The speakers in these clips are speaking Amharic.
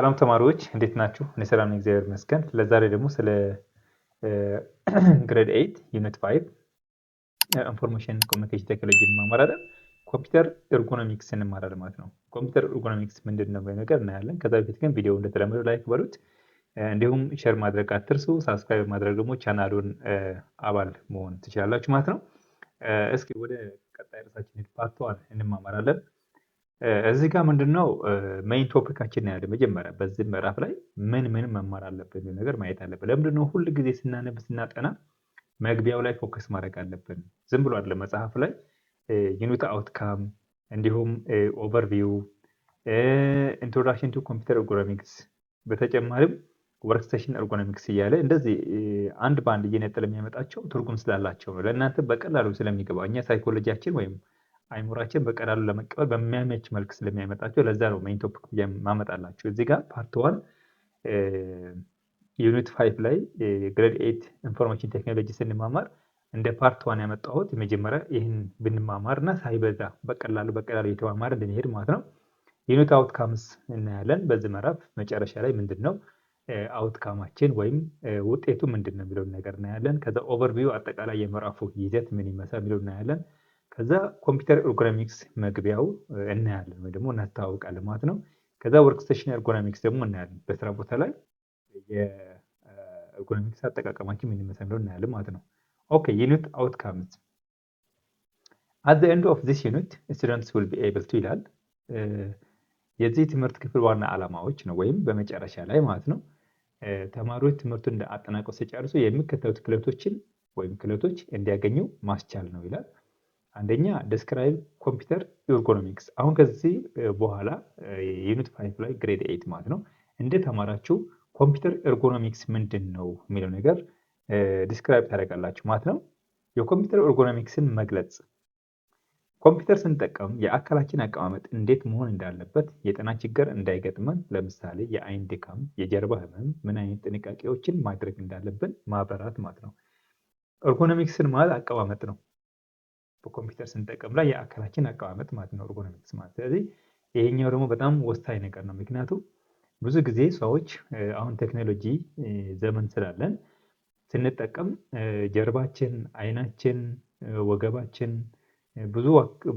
ሰላም ተማሪዎች እንዴት ናችሁ? እኔ ሰላም ነኝ፣ እግዚአብሔር ይመስገን። ለዛሬ ደግሞ ስለ ግሬድ 8 ዩኒት 5 ኢንፎርሜሽን ኮሚኒኬሽን ቴክኖሎጂ እንማማራለን። ኮምፒውተር ኤርጎኖሚክስ እንማራለን ማለት ነው። ኮምፒውተር ኤርጎኖሚክስ ምንድን ነው ነገር እናያለን። ከዛ በፊት ግን ቪዲዮ እንደተለመደው ላይክ በሉት፣ እንዲሁም ሼር ማድረግ አትርሱ። ሳብስክራይብ ማድረግ ደግሞ ቻናሉን አባል መሆን ትችላላችሁ ማለት ነው። እስኪ ወደ ቀጣይ ርዕሳችን ፓርት 1 እንማማራለን። እዚህ ጋር ምንድነው ሜይን ቶፒካችን ነው ያለው። መጀመሪያ በዚህ ምዕራፍ ላይ ምን መማር አለብን ነገር ማየት አለብን። ለምንድነው ሁል ጊዜ ስናነብ ስናጠና መግቢያው ላይ ፎከስ ማድረግ አለብን። ዝም ብሎ አይደለም መጽሐፍ ላይ ዩኒት አውትካም፣ እንዲሁም ኦቨርቪው፣ ኢንትሮዳክሽን ቱ ኮምፒውተር ኤርጎኖሚክስ፣ በተጨማሪም ወርክስቴሽን ኤርጎኖሚክስ እያለ እንደዚህ አንድ በአንድ እየነጠለ የሚያመጣቸው ትርጉም ስላላቸው ነው። ለእናንተ በቀላሉ ስለሚገባ እኛ ሳይኮሎጂያችን ወይም አይምሯችን በቀላሉ ለመቀበል በሚያመች መልክ ስለሚያመጣቸው ለዛ ነው ሜይን ቶፒክ ማመጣላችሁ። እዚህ ጋር ፓርት 1 ዩኒት 5 ላይ ግሬድ 8 ኢንፎርሜሽን ቴክኖሎጂ ስንማማር እንደ ፓርት 1 ያመጣሁት መጀመሪያ ይህን ብንማማር እና ሳይበዛ በቀላሉ እየተማማር እንድንሄድ ማለት ነው። ዩኒት አውትካምስ እናያለን። በዚህ ምዕራፍ መጨረሻ ላይ ምንድነው አውትካማችን ወይም ውጤቱ ምንድነው የሚለውን ነገር እናያለን። ከዛ ኦቨርቪው አጠቃላይ የምዕራፉ ይዘት ምን ይመስላል የሚለውን እናያለን። ከዛ ኮምፒውተር ኤርጎኖሚክስ መግቢያው እናያለን ወይ ደግሞ እናስተዋውቃለን ማለት ነው። ከዛ ወርክስቴሽን ኤርጎኖሚክስ ደግሞ እናያለን። በስራ ቦታ ላይ የኤርጎኖሚክስ አጠቃቀማችን ምን ይመስላል እናያለን ማለት ነው። ኦኬ ዩኒት አውትካምስ at the end of this unit students will be able to ይላል። የዚህ ትምህርት ክፍል ዋና ዓላማዎች ነው ወይም በመጨረሻ ላይ ማለት ነው ተማሪዎች ትምህርቱን አጠናቀው ሲጨርሱ የሚከተሉት ክህሎቶች እንዲያገኙ ማስቻል ነው ይላል። አንደኛ ዲስክራይብ ኮምፒውተር ኤርጎኖሚክስ። አሁን ከዚህ በኋላ ዩኒት 5 ላይ ግሬድ 8 ማለት ነው እንደተማራችሁ ኮምፒውተር ኤርጎኖሚክስ ምንድን ነው የሚለው ነገር ዲስክራይብ ታደርጋላችሁ ማለት ነው። የኮምፒውተር ኤርጎኖሚክስን መግለጽ፣ ኮምፒውተር ስንጠቀም የአካላችን አቀማመጥ እንዴት መሆን እንዳለበት፣ የጤና ችግር እንዳይገጥመን ለምሳሌ የአይን ድካም፣ የጀርባ ህመም ምን አይነት ጥንቃቄዎችን ማድረግ እንዳለብን ማብራራት ማለት ነው። ኤርጎኖሚክስን ማለት አቀማመጥ ነው። በኮምፒውተር ስንጠቀም ላይ የአካላችን አቀማመጥ ማለት ነው ኤርጎኖሚክስ ማለት። ስለዚህ ይሄኛው ደግሞ በጣም ወሳኝ ነገር ነው። ምክንያቱም ብዙ ጊዜ ሰዎች አሁን ቴክኖሎጂ ዘመን ስላለን ስንጠቀም ጀርባችን፣ አይናችን፣ ወገባችን ብዙ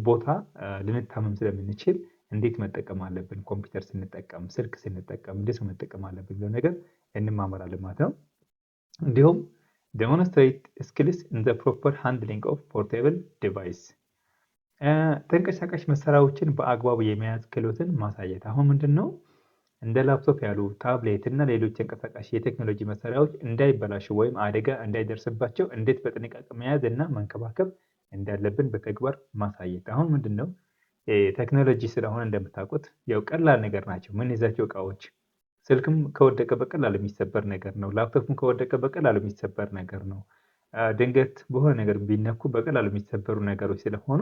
ቦታ ልንታመም ስለምንችል እንዴት መጠቀም አለብን፣ ኮምፒውተር ስንጠቀም፣ ስልክ ስንጠቀም እንዴት መጠቀም አለብን ብለው ነገር እንማማራለን ማለት ነው። እንዲሁም demonstrate skills in the proper handling of portable device ተንቀሳቃሽ መሳሪያዎችን በአግባቡ የመያዝ ክህሎትን ማሳየት። አሁን ምንድነው እንደ ላፕቶፕ ያሉ ታብሌት እና ሌሎች ተንቀሳቃሽ የቴክኖሎጂ መሳሪያዎች እንዳይበላሹ ወይም አደጋ እንዳይደርስባቸው እንዴት በጥንቃቄ መያዝ እና መንከባከብ እንዳለብን በተግባር ማሳየት። አሁን ምንድነው ቴክኖሎጂ ስለሆነ እንደምታውቁት ያው ቀላል ነገር ናቸው የምንይዛቸው እቃዎች። ስልክም ከወደቀ በቀላሉ የሚሰበር ነገር ነው። ላፕቶፕም ከወደቀ በቀላሉ የሚሰበር ነገር ነው። ድንገት በሆነ ነገር ቢነኩ በቀላሉ የሚሰበሩ ነገሮች ስለሆኑ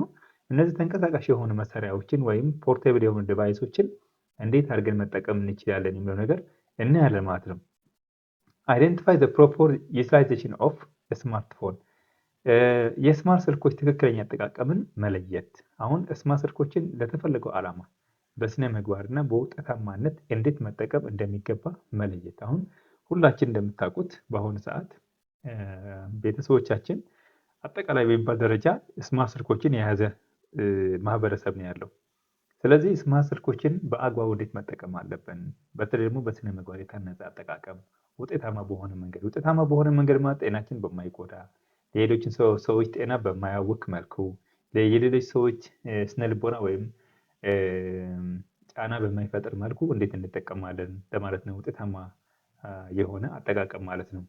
እነዚህ ተንቀሳቃሽ የሆኑ መሳሪያዎችን ወይም ፖርቴብል የሆኑ ዲቫይሶችን እንዴት አድርገን መጠቀም እንችላለን የሚለው ነገር እናያለን ማለት ነው። አይደንቲፋይ ዘ ፕሮፐር ዩቲላይዜሽን ኦፍ ስማርትፎን የስማርት ስልኮች ትክክለኛ አጠቃቀምን መለየት። አሁን ስማርት ስልኮችን ለተፈለገው ዓላማ በስነ ምግባር እና በውጤታማነት እንዴት መጠቀም እንደሚገባ መለየት። አሁን ሁላችን እንደምታውቁት በአሁኑ ሰዓት ቤተሰቦቻችን አጠቃላይ በሚባል ደረጃ ስማርት ስልኮችን የያዘ ማህበረሰብ ነው ያለው። ስለዚህ ስማርት ስልኮችን በአግባቡ እንዴት መጠቀም አለብን፣ በተለይ ደግሞ በስነ ምግባር የታነጸ አጠቃቀም፣ ውጤታማ በሆነ መንገድ ማለት ጤናችን በማይጎዳ የሌሎችን ሰዎች ጤና በማያውክ መልኩ የሌሎች ሰዎች ስነ ልቦና ወይም ጫና በማይፈጥር መልኩ እንዴት እንጠቀማለን ለማለት ነው። ውጤታማ የሆነ አጠቃቀም ማለት ነው።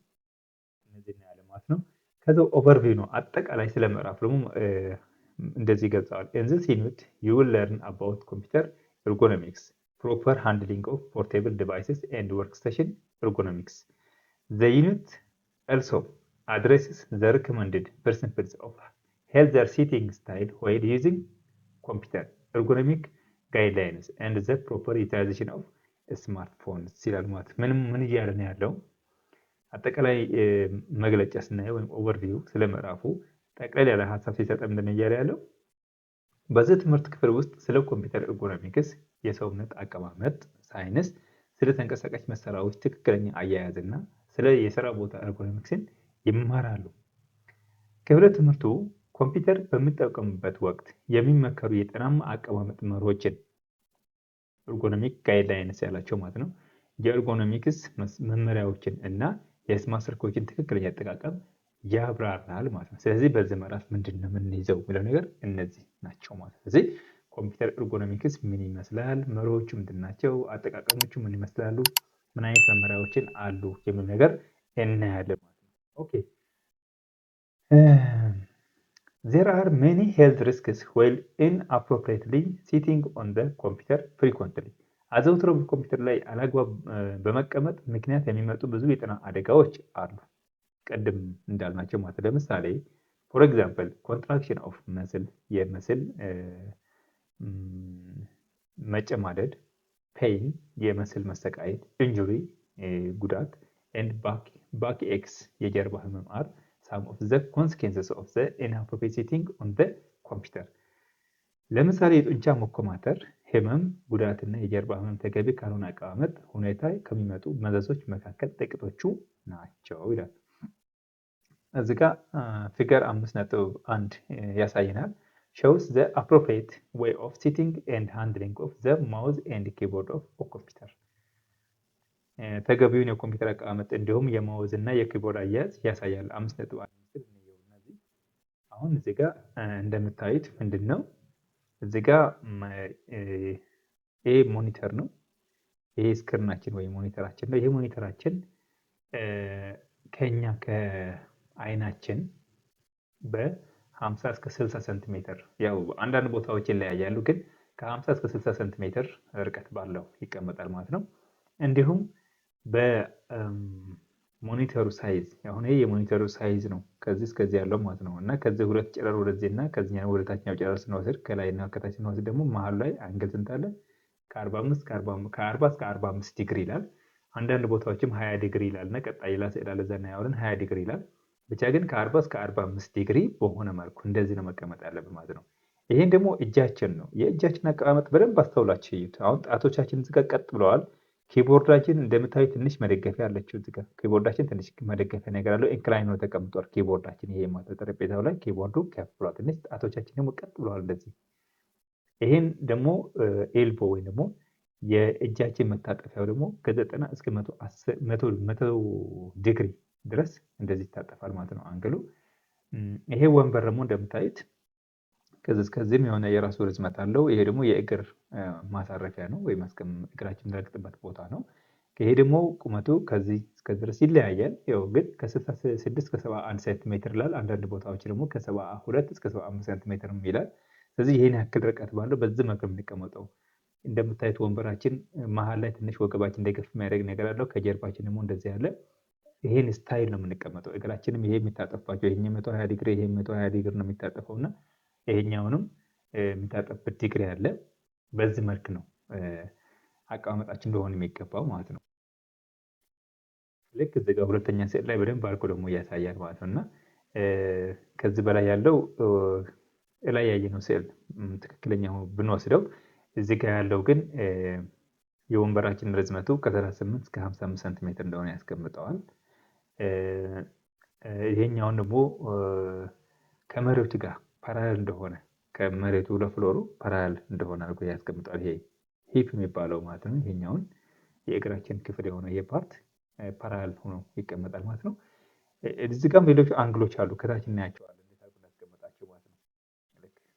እነዚህ ነው ያለ ማለት ነው። ከዛ ኦቨርቪው ነው አጠቃላይ ስለ ምዕራፍ ደግሞ እንደዚህ ገልጸዋል። in this unit you will learn about computer ergonomics, proper handling of portable devices and workstation ergonomics. The unit also addresses the recommended principles of healthier sitting style while using computer, ergonomic guidelines and the proper utilization of smartphones ይላል ማለት ምን እያለ ነው ያለው? አጠቃላይ መግለጫ ስናየው ወይም ኦቨርቪው ስለ ምዕራፉ ጠቅላላ ያለ ሀሳብ ሲሰጥ ምንድን ነው እያለ ያለው? በዚህ ትምህርት ክፍል ውስጥ ስለ ኮምፒውተር ኤርጎኖሚክስ፣ የሰውነት አቀማመጥ ሳይንስ፣ ስለ ተንቀሳቃሽ መሳሪያዎች ትክክለኛ አያያዝና ስለ የሥራ ቦታ ኤርጎኖሚክስን ይማራሉ። ክፍለ ትምህርቱ ኮምፒውተር በሚጠቀሙበት ወቅት የሚመከሩ የጤናማ አቀማመጥ መርሆችን ኤርጎኖሚክ ጋይድላይንስ ያላቸው ማለት ነው፣ የኤርጎኖሚክስ መመሪያዎችን እና የስማርት ስልኮችን ትክክለኛ አጠቃቀም ያብራራል ማለት ነው። ስለዚህ በዚህ ምዕራፍ ምንድን ነው የምንይዘው የሚለው ነገር እነዚህ ናቸው ማለት ነው። ስለዚህ ኮምፒውተር ኤርጎኖሚክስ ምን ይመስላል፣ መርሆቹ ምንድን ናቸው፣ አጠቃቀሞቹ ምን ይመስላሉ፣ ምን አይነት መመሪያዎችን አሉ የሚል ነገር እናያለን ማለት ነው። ኦኬ there are many health risks while inappropriately sitting on the computer frequently. አዘውትሮ በኮምፒውተር ላይ አላግባብ በመቀመጥ ምክንያት የሚመጡ ብዙ የጤና አደጋዎች አሉ። ቀደም እንዳልናቸው ማለት ለምሳሌ ፎር ኤግዛምፕል ኮንትራክሽን ኦፍ መስል የመስል መጨማደድ፣ ፔይን የመስል መሰቃየት፣ ኢንጁሪ ጉዳት፣ ኤንድ ባክ ኤክስ የጀርባ ህመም አር some of the consequences of the inappropriate sitting on the computer። ለምሳሌ የጡንቻ መኮማተር፣ ህመም፣ ጉዳትና የጀርባ ህመም ተገቢ ካልሆነ አቀማመጥ ሁኔታ ከሚመጡ መዘዞች መካከል ጥቂቶቹ ናቸው ይላል። እዚህ ጋር ፊገር 5.1 ያሳየናል። shows the appropriate way of sitting and handling of the mouse and keyboard of a computer። ተገቢውን የኮምፒውተር አቀማመጥ እንዲሁም የማውዝ እና የኪቦርድ አያያዝ ያሳያል። 5.1 አሁን እዚህ ጋር እንደምታዩት ምንድን ነው እዚህ ጋር ይሄ ሞኒተር ነው። ይሄ ስክሪናችን ወይ ሞኒተራችን ነው። ይሄ ሞኒተራችን ከኛ ከአይናችን በ50 እስከ 60 ሴንቲሜትር ያው አንዳንድ ቦታዎች ይለያያሉ፣ ግን ከ50 እስከ 60 ሴንቲሜትር ርቀት ባለው ይቀመጣል ማለት ነው። እንዲሁም በሞኒተሩ ሳይዝ አሁን ይሄ የሞኒተሩ ሳይዝ ነው ከዚህ እስከዚህ ያለው ማለት ነው። እና ከዚህ ሁለት ጨረር ወደዚህ እና ከዚህኛው ወደ ታችኛው ጨረር ስንወስድ ከላይና ከታች ስንወስድ ደግሞ መሀሉ ላይ አንግል ስንት አለ? ከ40 እስከ 45 ዲግሪ ይላል። አንዳንድ ቦታዎችም 20 ዲግሪ ይላል እና ቀጣይ ሌላ ስዕል አለ እዛ እናየዋለን 20 ዲግሪ ይላል። ብቻ ግን ከ40 እስከ 45 ዲግሪ በሆነ መልኩ እንደዚህ ነው መቀመጥ ያለብን ማለት ነው። ይሄን ደግሞ እጃችን ነው። የእጃችን አቀማመጥ በደንብ አስተውላችሁ እዩት። አሁን ጣቶቻችን እዚህ ጋር ቀጥ ብለዋል። ኪቦርዳችን እንደምታዩት ትንሽ መደገፊያ አለችው እዚህ ጋር። ኪቦርዳችን ትንሽ መደገፊያ ነገር አለው። ኢንክላይን ነው ተቀምጧል ኪቦርዳችን። ይሄ ማለት ጠረጴዛው ላይ ኪቦርዱ ከፍ ብሏል ትንሽ። ጣቶቻችን ደግሞ ቀጥ ብለዋል እንደዚህ። ይሄን ደግሞ ኤልቦ ወይም ደግሞ የእጃችን መታጠፊያው ደግሞ ከ90 እስከ 100 ዲግሪ ድረስ እንደዚህ ይታጠፋል ማለት ነው አንግሉ። ይሄ ወንበር ደግሞ እንደምታዩት ከዚህ እስከዚህም የሆነ የራሱ ርዝመት አለው። ይሄ ደግሞ የእግር ማሳረፊያ ነው ወይ እግራችን የሚረግጥበት ቦታ ነው። ይሄ ደግሞ ቁመቱ ከዚህ እስከዚህ ድረስ ይለያያል። ያው ግን ከ66 እስከ 71 ሴንቲሜትር ይላል። አንዳንድ ቦታዎች ደግሞ ከ72 እስከ 75 ሴንቲሜትር ይላል። ስለዚህ ይሄን ያክል ርቀት ባለው በዚህ መልኩ የምንቀመጠው። እንደምታዩት ወንበራችን መሀል ላይ ትንሽ ወገባችን እንደገፍ የሚያደርግ ነገር አለው። ከጀርባችን ደግሞ እንደዚህ ያለ ይሄን ስታይል ነው የምንቀመጠው። እግራችንም ይሄ የሚታጠፋቸው ይሄ 120 ዲግሪ ይሄ 120 ዲግሪ ነው የሚታጠፈው እና ይሄኛውንም የሚታጠፍበት ዲግሪ አለ። በዚህ መልክ ነው አቀማመጣችን እንደሆነ የሚገባው ማለት ነው። ልክ እዚህ ጋር ሁለተኛ ስዕል ላይ በደንብ አድርጎ ደግሞ ያሳያል ማለት ነው። እና ከዚህ በላይ ያለው ላይ ያየነው ስዕል ትክክለኛው ብንወስደው እዚህ ጋር ያለው ግን የወንበራችን ርዝመቱ ከ38 እስከ 55 ሴንቲሜትር እንደሆነ ያስቀምጠዋል። ይሄኛውን ደግሞ ከመሬቱ ጋር ፓራሌል እንደሆነ ከመሬቱ ለፍሎሩ ፓራሌል እንደሆነ አድርጎ ያስቀምጣል። ይሄ ሂፕ የሚባለው ማለት ነው። ይሄኛውን የእግራችን ክፍል የሆነ ይሄ ፓርት ፓራሌል ሆኖ ይቀመጣል ማለት ነው። እዚህ ጋርም ሌሎች አንግሎች አሉ ከታች እናያቸዋለን እንዴት አድርጎ እንዳስቀመጣቸው ማለት ነው።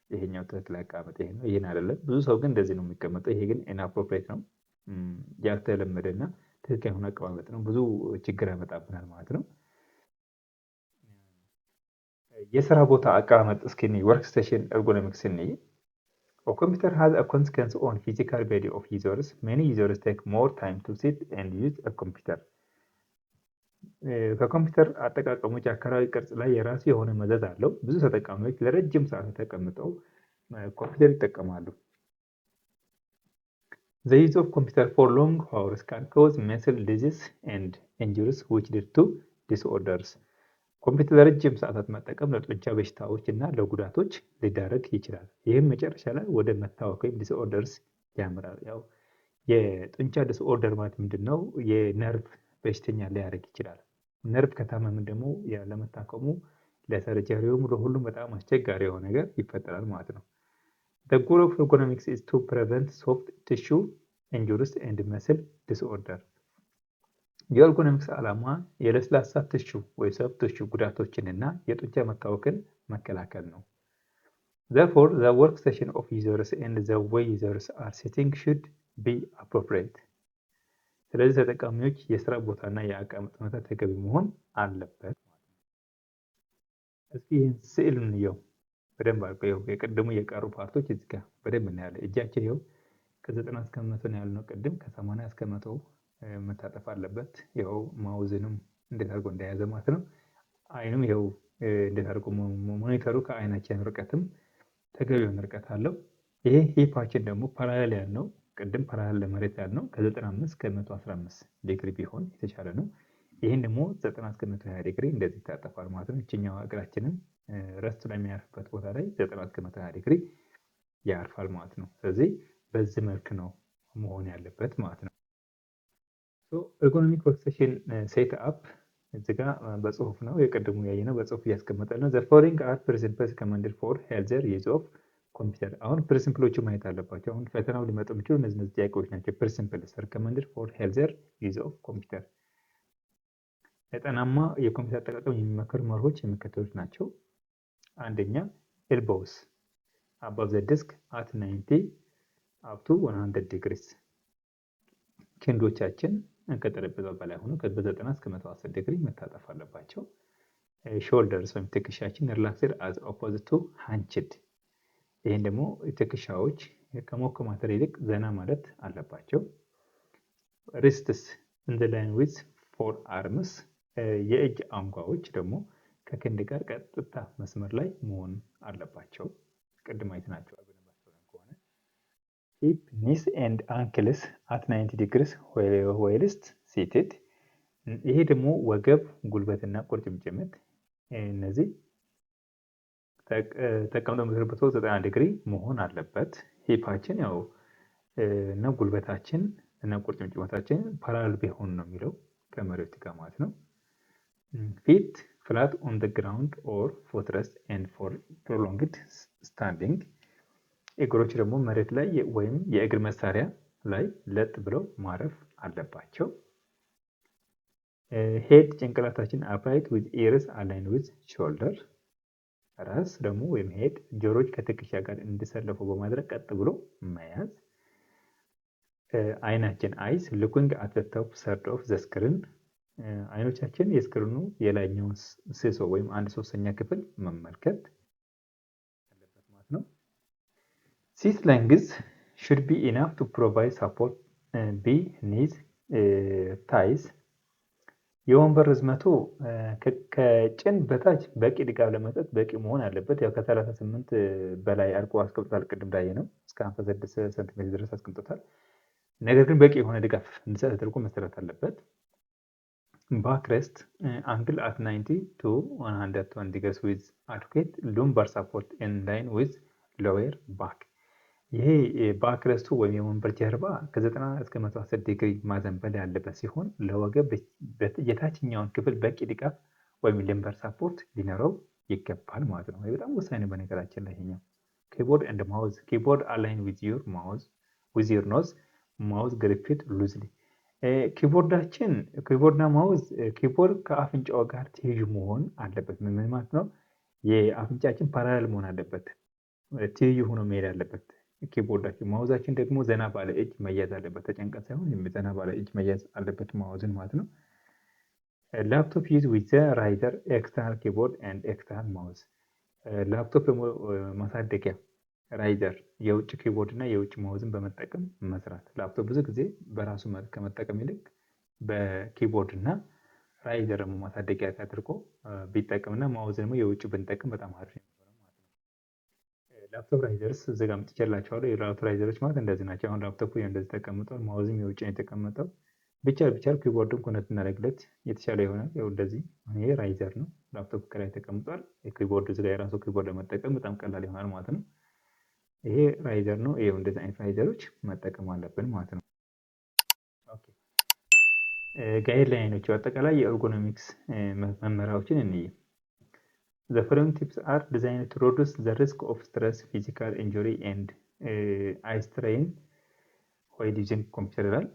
ይሄኛው ትክክል አቀማመጥ ይሄ ነው፣ ይሄን አይደለም። ብዙ ሰው ግን እንደዚህ ነው የሚቀመጠው። ይሄ ግን ኢንአፕሮፕሪየት ነው፣ ያልተለመደና ትክክል የሆነ አቀማመጥ ነው። ብዙ ችግር ያመጣብናል ማለት ነው። የስራ ቦታ አቀማመጥ እስኪ ወርክ ስቴሽን ኤርጎኖሚክስ እንይ። A computer has a consequence on physical body of users. Many users take more time to sit and use a computer. ከኮምፒውተር አጠቃቀሞች አካላዊ ቅርጽ ላይ የራሱ የሆነ መዘዝ አለው። ብዙ ተጠቃሚዎች ለረጅም ሰዓት ተቀምጠው ኮምፒውተር ይጠቀማሉ። The use of computer for long hours can cause muscle disease and injuries which lead to disorders. ኮምፒውተር ለረጅም ሰዓታት መጠቀም ለጡንቻ በሽታዎች እና ለጉዳቶች ሊዳረግ ይችላል። ይህም መጨረሻ ላይ ወደ መታወክ ወይም ዲስኦርደርስ ያመራል። ያው የጡንቻ ዲስኦርደር ማለት ምንድነው? የነርቭ በሽተኛ ሊያደርግ ይችላል። ነርቭ ከታመምን ደግሞ ለመታከሙ ለሰርጀሪውም ለሁሉም በጣም አስቸጋሪ የሆነ ነገር ይፈጠራል ማለት ነው። The goal of ergonomics is to prevent soft tissue injuries and muscle disorder. የኤርጎኖሚክስ ዓላማ የለስላሳ ቲሹ ወይ ሶፍት ቲሹ ጉዳቶችን እና የጡንቻ መታወክን መከላከል ነው። Therefore, the workstation of users and the way users are sitting should be appropriate. ስለዚህ ተጠቃሚዎች የስራ ቦታና የአቀማመጥ ሁኔታ ተገቢ መሆን አለበት። እስኪ ይህን ስዕል እንየው በደንብ አድርገው። ይኸው የቀደሙ የቀሩ ፓርቶች እዚህ ጋር በደንብ እናያለን። እጃችን ይኸው ከ90 እስከ 100 ነው ያልነው ቅድም፣ ከ80 እስከ 100 መታጠፍ አለበት። ይኸው ማውዝንም እንዴት አድርጎ እንደያዘ ማለት ነው። አይኑም ይኸው እንዴት አድርጎ ሞኒተሩ ከአይናችን ርቀትም ተገቢውን ርቀት አለው። ይሄ ሂፓችን ደግሞ ፓራሌል ያልነው ቅድም ፓራሌል ለመሬት ያልነው ከ95 እስከ 115 ዲግሪ ቢሆን የተሻለ ነው። ይህን ደግሞ 90 እስከ 120 ዲግሪ እንደዚህ ይታጠፋል ማለት ነው። እችኛው እግራችንም ረስት ላይ የሚያርፍበት ቦታ ላይ 90 እስከ 120 ዲግሪ ያርፋል ማለት ነው። ስለዚህ በዚህ መልክ ነው መሆን ያለበት ማለት ነው። ኤርጎኖሚክ ወርክስቴሽን ሴት አፕ እዚህ ጋር በጽሁፍ ነው የቀደሙ ያየነው በጽሁፍ እያስቀመጠ ነው። ዘ ፎሎዊንግ አር ፕሪንሲፕልስ ሪከመንድድ ፎር ሄልዘር ዩዝ ኦፍ ኮምፒውተር። አሁን ፕሪንሲፕሎቹ ማየት አለባቸው። አሁን ፈተናው ሊመጡ የሚችሉ እነዚህ ጥያቄዎች ናቸው። ፕሪንሲፕልስ ሪከመንድድ ፎር ሄልዘር ዩዝ ኦፍ ኮምፒውተር፣ ለጤናማ የኮምፒውተር አጠቃቀም የሚመከሩ መርሆች የሚከተሉት ናቸው። አንደኛ ኤልቦውስ አባቭ ዘ ዲስክ አት 90 አፕ ቱ 100 ዲግሪስ፣ ክንዶቻችን ከጠረጴዛው በላይ ሆኖ ከ90 እስከ 110 ዲግሪ መታጠፍ አለባቸው። ሾልደርስ ወይም ትከሻችን ሪላክስድ አዝ ኦፖዚት ቱ ሃንችድ፣ ይህን ደግሞ ትከሻዎች ከመኮማተር ይልቅ ዘና ማለት አለባቸው። ሪስትስ ኢን ዘ ላይን ዊዝ ፎር አርምስ፣ የእጅ አንጓዎች ደግሞ ከክንድ ጋር ቀጥታ መስመር ላይ መሆን አለባቸው። ቅድም አይተናቸዋል ከሆነ ሂፕ ኒስ ኤንድ አንክልስ አት 90 ዲግሪስ ዌልስት ሲትድ፣ ይሄ ደግሞ ወገብ፣ ጉልበትና ቁርጭምጭሚት እነዚህ ተቀምጠው የሚሰሩበት 90 ዲግሪ መሆን አለበት። ሂፓችን ያው እና ጉልበታችን እና ቁርጭምጭሚታችን ፓራሌል ቢሆን ነው የሚለው ከመሬት ጋር ማለት ነው። ፊት ፍላት ኦን ዘ ግራውንድ ኦር ፉት ረስት ኤንድ ፎር ፕሮሎንግድ ስታንዲንግ፣ እግሮች ደግሞ መሬት ላይ ወይም የእግር መሳሪያ ላይ ለጥ ብለው ማረፍ አለባቸው። ሄድ ጭንቅላታችን አፕራይት ዊዝ ኢርስ አላይን ዊዝ ሾልደር፣ ራስ ደግሞ ወይም ሄድ ጆሮች ከትከሻ ጋር እንዲሰለፉ በማድረግ ቀጥ ብሎ መያዝ። አይናችን አይስ ሉኪንግ አት ዘ ቶፕ ሰርድ ኦፍ ዘ ስክሪን፣ አይኖቻችን የስክሪኑ የላይኛውን ስሶ ወይም 1/3ኛ ክፍል መመልከት አለበት ማለት ነው። ሲት ሌንግዝ should be enough to provide support ቢ ኒዝ ታይስ፣ የወንበር ርዝመቱ ከጭን በታች በቂ ድጋፍ ለመስጠት በቂ መሆን አለበት። ያው ከ38 በላይ አድርጎ አስቀምጦታል። ቅድም ላይ ነው እስከ 56 ሴንቲሜትር ድረስ አስቀምጦታል። ነገር ግን በቂ የሆነ ድጋፍ እንዲሰጥ ተደርጎ መሰራት አለበት። ባክ ሬስት አንግል አት 90 to 120 degrees with adequate lumbar support in line with lower back፣ ይሄ ባክ ሬስቱ ወይም የወንበር ጀርባ ከ90 እስከ 110 ዲግሪ ማዘንበል ያለበት ሲሆን ለወገብ የታችኛውን ክፍል በቂ ድጋፍ ወይም ልምበር ሳፖርት ሊኖረው ይገባል ማለት ነው። በጣም ወሳኝ ነው በነገራችን ላይ ይሄኛው። ኪቦርድ ኤንድ ማውዝ ኪቦርድ አላይን ዊዝ ዩር ኖዝ ማውዝ ግሪፕድ ሉዝሊ፣ ኪቦርድና ማውዝ ኪቦርድ ከአፍንጫው ጋር ትይዩ መሆን አለበት። ምን ማለት ነው? የአፍንጫችን ፓራሌል መሆን አለበት፣ ትይዩ ሆኖ መሄድ አለበት ኪቦርዳችን። ማውዛችን ደግሞ ዘና ባለ እጅ መያዝ አለበት፣ ተጨንቀን ሳይሆን ዘና ባለ እጅ መያዝ አለበት ማውዝን ማለት ነው። ላፕቶፕ ዩዝ ዊዝ ራይዘር ኤክስተርናል ኪቦርድ ኤንድ ኤክስተርናል ማውዝ፣ ላፕቶፕ ደግሞ ማሳደጊያ ራይዘር የውጭ ኪቦርድ እና የውጭ ማውዝን በመጠቀም መስራት። ላፕቶፕ ብዙ ጊዜ በራሱ መልክ ከመጠቀም ይልቅ በኪቦርድ እና ራይዘር ደግሞ ማሳደጊያ አድርጎ ቢጠቀምና ማውዝ ደግሞ የውጭ ብንጠቀም በጣም አሪፍ ነው ማለት ነው። ላፕቶፕ ራይዘርስ እዚህ ጋር ምጥቼላችኋለሁ። የላፕቶፕ ራይዘሮች ማለት እንደዚህ ናቸው። አሁን ላፕቶፑ እንደዚህ ተቀምጧል፣ ማውዝም የውጭ ነው የተቀመጠው። ቢቻል ኪቦርድን ኮኔክት እናደርግለት የተሻለ ይሆናል። ይኸው እንደዚህ ይሄ ራይዘር ነው፣ ላፕቶፕ ከላይ ተቀምጧል። የኪቦርድ እዚህ ጋር የራሱ ኪቦርድ ለመጠቀም በጣም ቀላል ይሆናል ማለት ነው። ይሄ ራይዘር ነው። ይሄው እንደዚህ አይነት ራይዘሮች መጠቀም አለብን ማለት ነው። ጋይድላይኖች በአጠቃላይ የኤርጎኖሚክስ መመሪያዎችን እንይ። The following tips are designed to reduce the risk of stress, physical injury and eye strain while using computer ይላል።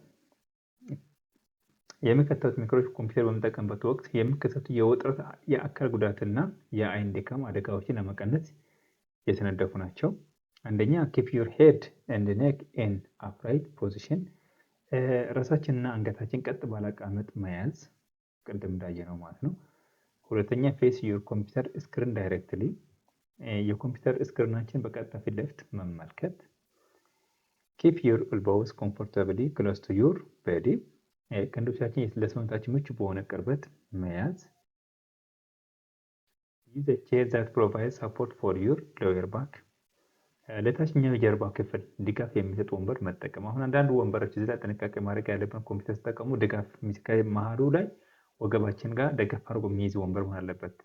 የሚከተሉት ምክሮች ኮምፒውተር በምጠቀምበት ወቅት የሚከሰቱ የውጥረት፣ የአካል ጉዳትና የአይን ድካም አደጋዎችን ለመቀነስ የተነደፉ ናቸው። አንደኛ keep your head and neck in upright position ራሳችንና አንገታችን ቀጥ ባለ አቀማመጥ መያዝ ቅድም እንዳየነው ማለት ነው። ሁለተኛ face your computer screen directly የኮምፒውተር ስክሪናችን በቀጥታ ፊት ለፊት መመልከት። keep your elbows comfortably close to your body ክንዶቻችን ለሰውነታችን ምቹ በሆነ ቅርበት መያዝ። use a chair that provides support for your lower back ለታችኛው የጀርባ ክፍል ድጋፍ የሚሰጥ ወንበር መጠቀም። አሁን አንዳንድ ወንበሮች እዚህ ላይ ጥንቃቄ ማድረግ ያለብን ኮምፒውተር ሲጠቀሙ ድጋፍ መሀሉ ላይ ወገባችን ጋር ደገፍ አድርጎ የሚይዝ ወንበር መሆን አለበት።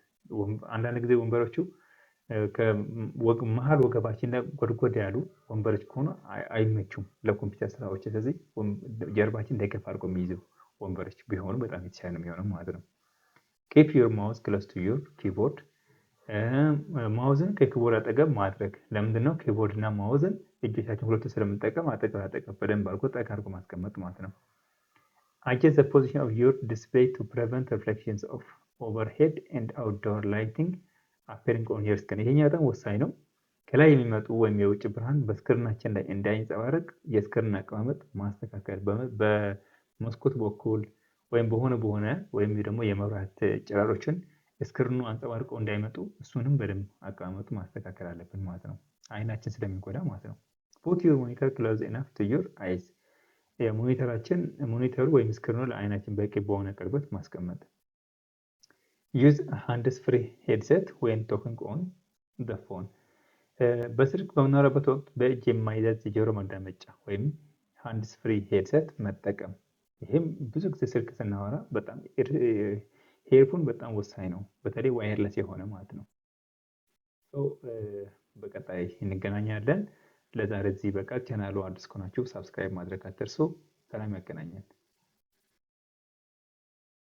አንዳንድ ጊዜ ወንበሮቹ መሀል ወገባችን ላይ ጎድጎድ ያሉ ወንበሮች ከሆኑ አይመቹም ለኮምፒውተር ስራዎች። ስለዚህ ጀርባችን ደገፍ አድርጎ የሚይዙ ወንበሮች ቢሆኑ በጣም የተሻለ ነው የሚሆነው ማለት ነው። keep your mouse close to your keyboard ማውዝን ከኪቦርድ አጠገብ ማድረግ። ለምንድን ነው ኪቦርድ እና ማውዝን እጆቻችን ሁለቱ ስለምንጠቀም አጠገብ በደንብ አድርጎ ጠቅ አድርጎ ማስቀመጥ ማለት ነው። adjust the position of your display to prevent reflections of overhead and outdoor lighting appearing on your screen ይሄኛው በጣም ወሳኝ ነው። ከላይ የሚመጡ ወይም የውጭ ብርሃን በስክሪናችን ላይ እንዳይንጸባረቅ የስክሪን አቀማመጥ ማስተካከል። በመስኮት በኩል ወይም በሆነ ወይም ደግሞ የመብራት ጨረሮችን ስክሪኑ አንጸባርቀው እንዳይመጡ እሱንም በደንብ አቀማመጡ ማስተካከል አለብን ማለት ነው። አይናችን ስለሚጎዳ ማለት ነው። put your monitor close enough to your eyes ሞኒተሩ ወይም ስክሪኑ ለአይናችን በቂ በሆነ ቅርበት ማስቀመጥ። use a hands free headset when talking on the phone በስልክ በምናወራበት ወቅት በእጅ የማይያዝ የጆሮ ማዳመጫ ወይም ሃንድስ ፍሪ ሄድሴት መጠቀም። ይህም ብዙ ጊዜ ስልክ ስናወራ በጣም ኤርፎን በጣም ወሳኝ ነው፣ በተለይ ዋየርለስ የሆነ ማለት ነው። በቀጣይ እንገናኛለን። ለዛሬ እዚህ በቃ። ቻናሉ አዲስ ከሆናችሁ ሳብስክራይብ ማድረግ አትርሱ። ሰላም ያገናኘን።